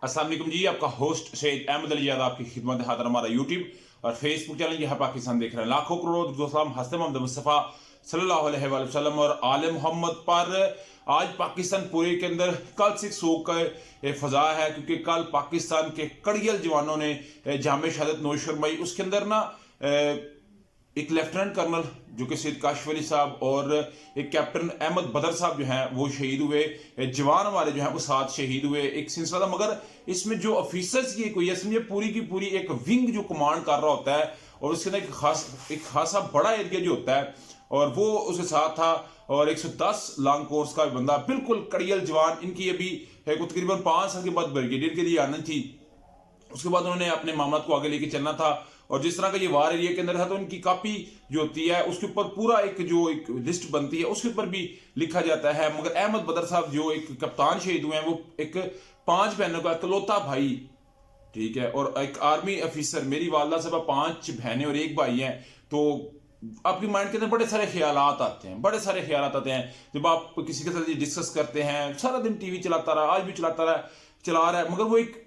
अस्सलाम वालेकुम जी, आपका होस्ट सैयद अहमद अली याद आपकी खिदमत है। हाथ हमारा यूट्यूब और फेसबुक चैनल यहाँ पाकिस्तान देख रहे हैं। लाखों करोड़ दोस्तों हस्ते मोहम्मद मुस्तफ़ा सल्लल्लाहु अलैहि वसल्लम और आले मोहम्मद पर आज पाकिस्तान पूरे के अंदर कल से शोक का फजा है, क्योंकि कल पाकिस्तान के कड़ियल जवानों ने जाम शहादत नोश फरमाई। उसके अंदर ना एक लेफ्टिनेंट कर्नल जो कि सैयद काशिफ अली साहब और एक कैप्टन अहमद बदर साहब जो हैं वो शहीद हुए। जवान हमारे जो हैं वो साथ शहीद हुए। एक सिलसिला था, मगर इसमें जो ऑफिसर्स की कोई समझे पूरी की पूरी एक विंग जो कमांड कर रहा होता है और उसके अंदर एक खासा बड़ा एरिया जो होता है और वो उसके साथ था। और 110 लॉन्ग कोर्स का बंदा, बिल्कुल कड़ियल जवान। इनकी अभी तकरीबन 5 साल के बाद ब्रिगेडियर के लिए आनी थी। उसके बाद उन्होंने अपने मामला को आगे लेके चलना था और जिस तरह का ये वार एरिया के अंदर था तो उनकी कापी जो होती है उसके ऊपर पूरा एक लिस्ट बनती है, उसके ऊपर भी लिखा जाता है। मगर अहमद बदर साहब जो एक कप्तान शहीद हुए हैं, वो एक 5 बहनों का इकलौता भाई, ठीक है, और एक आर्मी ऑफिसर। मेरी वालदा साहब 5 बहनें और 1 भाई हैं। तो आपके माइंड के अंदर बड़े सारे ख्यालात आते हैं, बड़े सारे ख्यालात आते हैं जब आप किसी के साथ डिस्कस करते हैं। सारा दिन टीवी चलाता रहा, आज भी चला रहा है, मगर वो एक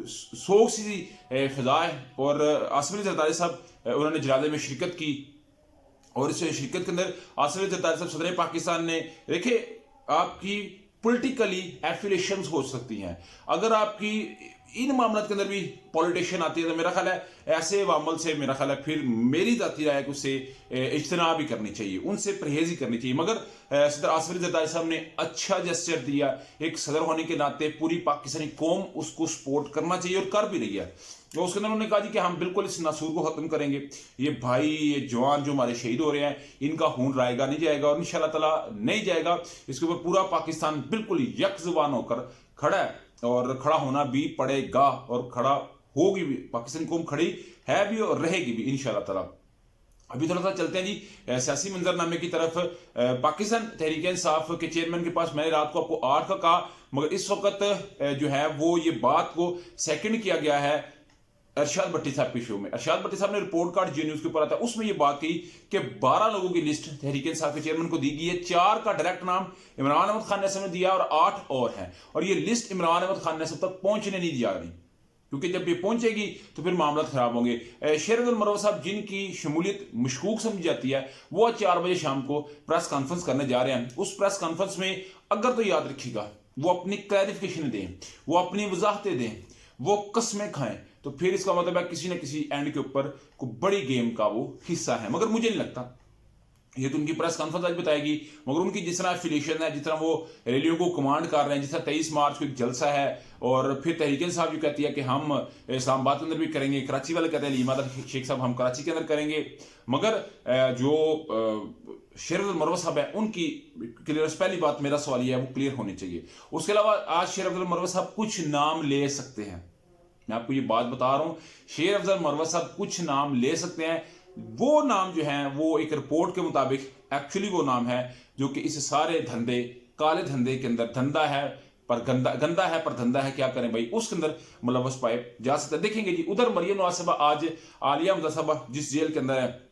सोग सी फिजा है। और आसिफ अली जरदारी साहब उन्होंने जनाजे में शिरकत की और इस शिरकत के अंदर आसिफ अली जरदारी साहब सदर पाकिस्तान ने देखे। आपकी पॉलिटिकली एफिलिएशंस हो सकती हैं, अगर आपकी इन मामलों के अंदर भी पॉलिटिशियन आती है तो मेरा ख्याल है ऐसे अमल से मेरा ख्याल है फिर मेरी जाती राय है कि उससे इज्तनाब भी करनी चाहिए, उनसे परहेज ही करनी चाहिए। मगर सदर आसिफ अली जरदारी साहब ने अच्छा जेस्चर दिया। एक सदर होने के नाते पूरी पाकिस्तानी कौम उसको सपोर्ट करना चाहिए और कर भी रही है। तो उसके अंदर उन्होंने कहा जी कि हम बिल्कुल इस नासूर को खत्म करेंगे। ये भाई, ये जवान जो हमारे शहीद हो रहे हैं, इनका खून रायगा नहीं जाएगा और इंशाअल्लाह ताला नहीं जाएगा। इसके ऊपर पूरा पाकिस्तान बिल्कुल यक जुबान होकर खड़ा है और खड़ा होना भी पड़ेगा और खड़ा होगी भी। पाकिस्तान कौम खड़ी है भी और रहेगी भी इंशाअल्लाह ताला। अभी थोड़ा सा चलते हैं जी सियासी मंजरनामे की तरफ। पाकिस्तान तहरीक इंसाफ के चेयरमैन के पास मैंने रात को आपको 8 का कहा, मगर इस वक्त जो है वो ये बात को सेकंड किया गया है अरशाद भट्टी साहब के शो में। अरशाद भट्टी साहब ने रिपोर्ट कार्ड जी न्यूज के ऊपर आता है, उसमें ये बात कही कि 12 लोगों की लिस्ट तहरीक इंसाफ के चेयरमैन को दी गई है। 4 का डायरेक्ट नाम इमरान अहमद खान नैसर ने दिया और 8 और हैं। और ये लिस्ट इमरान अहमद खान नैसर तक पहुंचने नहीं दिया रही, क्योंकि जब ये पहुंचेगी तो फिर मामला खराब होंगे। शेर अब्दुल मरवा साहब जिनकी शमूलियत मशकूक समझी जाती है, वो आज 4 बजे शाम को प्रेस कॉन्फ्रेंस करने जा रहे हैं। उस प्रेस कॉन्फ्रेंस में अगर तो याद रखिएगा वो अपनी क्लैरिफिकेशन दें, वो अपनी वजाहतें दें, वो कस्में खाएं, तो फिर इसका मतलब है किसी न किसी एंड के ऊपर कोई बड़ी गेम का वो हिस्सा है। मगर मुझे नहीं लगता, ये तो उनकी प्रेस कॉन्फ्रेंस आज बताएगी। मगर उनकी जिस तरह एफिलिएशन है, जिस तरह वो रैलियों को कमांड कर रहे हैं, जिस तरह 23 मार्च को एक जलसा है और फिर तहरीक इंसाफ जो कहती है कि हम इस्लामाबाद के अंदर भी करेंगे, कराची वाले कहते हैं लीमाद शेख साहब हम कराची के अंदर करेंगे। मगर जो शेर अब्दुल मरवा साहब है उनकी क्लियरेंस, पहली बात मेरा सवाल यह है वो क्लियर होनी चाहिए। उसके अलावा आज शेर अब्दुल मरवा साहब कुछ नाम ले सकते हैं, मैं आपको ये बात बता रहा हूं। शेर अफजल मरवा साहब कुछ नाम ले सकते हैं। वो नाम जो है वो एक रिपोर्ट के मुताबिक एक्चुअली वो नाम है जो कि इस सारे धंधे, काले धंधे के अंदर धंधा है पर गंदा है पर धंधा है, क्या करें भाई, उसके अंदर मुलव्वस पाए जा सकते हैं। देखेंगे जी उधर मरियम नवाज साहबा आज आलिया मुर्तज़ा साहबा जिस जेल के अंदर है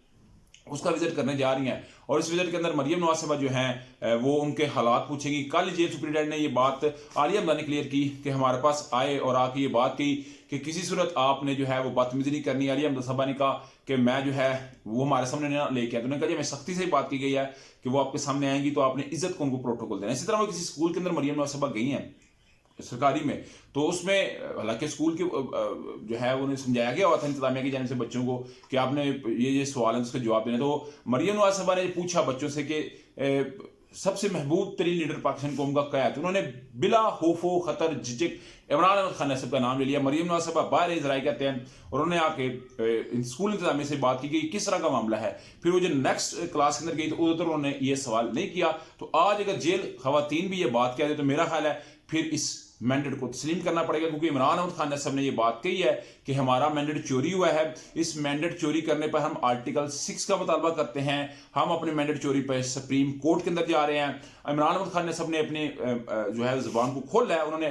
उसका विजिट करने जा रही हैं और इस विजिट के अंदर मरियम नवाज साहबा जो हैं वो उनके हालात पूछेंगी। कल जेल सुप्रिटेंडेंट ने ये बात आलिया मुर्तज़ा ने क्लियर की कि हमारे पास आए और आके ये बात की कि किसी सूरत आपने जो है वो बदतमीजी नहीं करनी। आलिया मुर्तज़ा साहबा ने कहा कि मैं जो है वो हमारे सामने ना लेके आया, तो उन्होंने कहा मैं सख्ती से बात की गई है कि वो आपके सामने आएंगी तो आपने इज्जत को उनको प्रोटोकॉल देना। इसी तरह वो किसी स्कूल के अंदर मरियम नवाज साहबा गई हैं सरकारी में, तो उसमें हालांकि स्कूल के जो है उन्हें समझाया गया हुआ था इंतजामिया की जानिब से बच्चों को कि आपने ये सवाल है उसका जवाब देना। तो मरियम नवाज साहबा ने पूछा बच्चों से कि सबसे महबूब तरीन लीडर पाकिस्तान कौम का क्या है, तो उन्होंने बिला खौफो खतर झिझक इमरान अहमद खान नैसर का नाम ले लिया। मरियम नवाज साहबा बाहर इजराइल कहते हैं और उन्होंने आके स्कूल इंतजामिया से बात की कि किस तरह का मामला है। फिर वो जो नेक्स्ट क्लास के अंदर गई तो उधर उन्होंने ये सवाल नहीं किया। तो आज अगर जेल खवातीन भी ये बात कह दे तो मेरा ख्याल है फिर इस मैंडेट को तस्लीम करना पड़ेगा, क्योंकि इमरान अहमद खान साहब ने ये बात कही है कि हमारा मैंडेट चोरी हुआ है। इस मैंडेट चोरी करने पर हम आर्टिकल 6 का मुतालबा करते हैं। हम अपने मैंडेट चोरी पर सुप्रीम कोर्ट के अंदर जा रहे हैं। इमरान अहमद खान साहब ने अपने जो है जुबान को खोला है, उन्होंने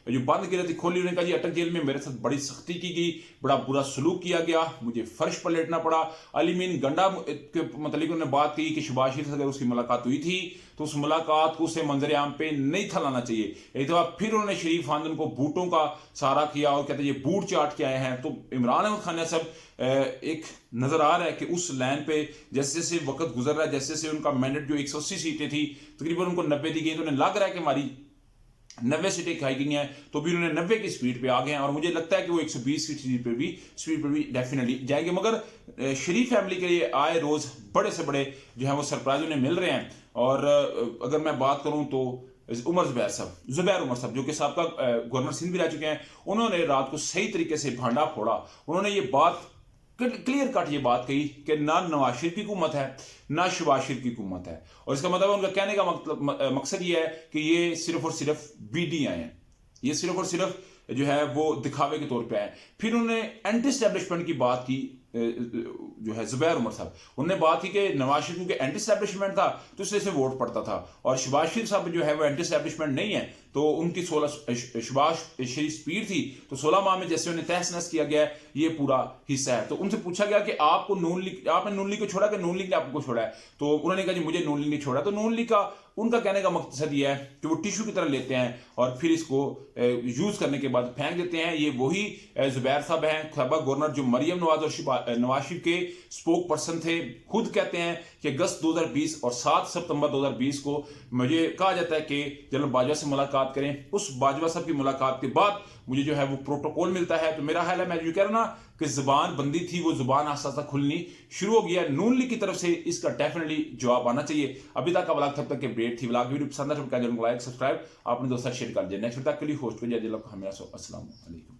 जो बंद की रहती खोली। उन्होंने कहा जी अटक जेल में मेरे साथ बड़ी सख्ती की गई, बड़ा बुरा सलूक किया गया, मुझे फर्श पर लेटना पड़ा। अली मीन गंडा के मतलब उन्होंने बात की कि शहबाज शरीफ से अगर उसकी मुलाकात हुई थी तो उस मुलाकात को उसे मंजर आम पे नहीं था लाना चाहिए। एक दफ़ा फिर उन्होंने शरीफ खानदान को बूटों का सहारा किया और कहते हैं ये बूट चाट के आए हैं। तो इमरान अहमद खान साहब एक नज़र आ रहा है कि उस लाइन पे जैसे जैसे वक्त गुजर रहा है, जैसे जैसे उनका मैंडेट जो 180 सीटें थी तकरीबन उनको 90 दी गई, तो उन्हें लग रहा है कि हमारी 90 सीटें खाई गई हैं, तो भी उन्होंने 90 की स्पीड पे आ गए हैं और मुझे लगता है कि वो 120 की स्पीड पे भी डेफिनेटली जाएंगे। मगर शरीफ फैमिली के लिए आए रोज बड़े से बड़े जो है वो सरप्राइज उन्हें मिल रहे हैं। और अगर मैं बात करूं तो जुबैर उमर साहब जो कि साबका गवर्नर सिंध भी रह चुके हैं, उन्होंने रात को सही तरीके से भांडा फोड़ा। उन्होंने ये बात क्लियर कट ये बात कही कि ना नवाज शरीफ की हुकूमत है ना शहबाज शरीफ की हुकूमत है, और इसका मतलब उनका कहने का मकसद ये है कि ये सिर्फ और सिर्फ बीडी आए हैं, ये सिर्फ और सिर्फ जो है वो दिखावे के तौर पे आए। फिर उन्होंने एंटी स्टैब्लिशमेंट की बात की, जो है जुबैर उमर साहब उन्होंने बात की कि नवाज शरीफ क्योंकि एंटी स्टैब्लिशमेंट था तो इसलिए से वोट पड़ता था, और शहबाज शरीफ साहब जो है वो एंटी स्टैब्लिशमेंट नहीं है, तो उनकी 16 शहबाज शरीफ स्पीड थी तो 16 माह में जैसे उन्हें तहस नहस किया गया है, ये पूरा हिस्सा है। तो उनसे पूछा गया कि आपने नून लीग को छोड़ा कि नून लीग ने आपको छोड़ा है, तो उन्होंने कहा जी मुझे नून लीग ने छोड़ा। तो नून लीग का उनका कहने का मकसद ये है कि वो टिश्यू की तरह लेते हैं और फिर इसको यूज करने के बाद फेंक देते हैं। ये वही जुबैर साहब हैं, साहबा गवर्नर जो मरियम नवाज और नवाज शरीफ के स्पोक पर्सन थे। खुद कहते हैं कि अगस्त 2020 और 7 सितंबर 2020 को मुझे कहा जाता है कि जनरल बाजवा से मुलाकात करें। उस बाजवा साहब की मुलाकात के बाद मुझे जो है वो प्रोटोकॉल मिलता है। तो मेरा ख्याल है, मैं जो कह रहा हूं ना कि जुबान बंदी थी, वो जुबान आस्ता आस्ता खुलनी शुरू हो गया। नून लीग की तरफ से इसका डेफिनेटली जवाब आना चाहिए। अभी तक का व्लॉग तब तक के अपडेट थी। व्लॉग वीडियो पसंद है तो लाइक सब्सक्राइब अपने दोस्तों शेयर कर दीजिए। नेक्स्ट तक के लिए होस्ट को जय दिल को हमेशा अस्सलाम वालेकुम।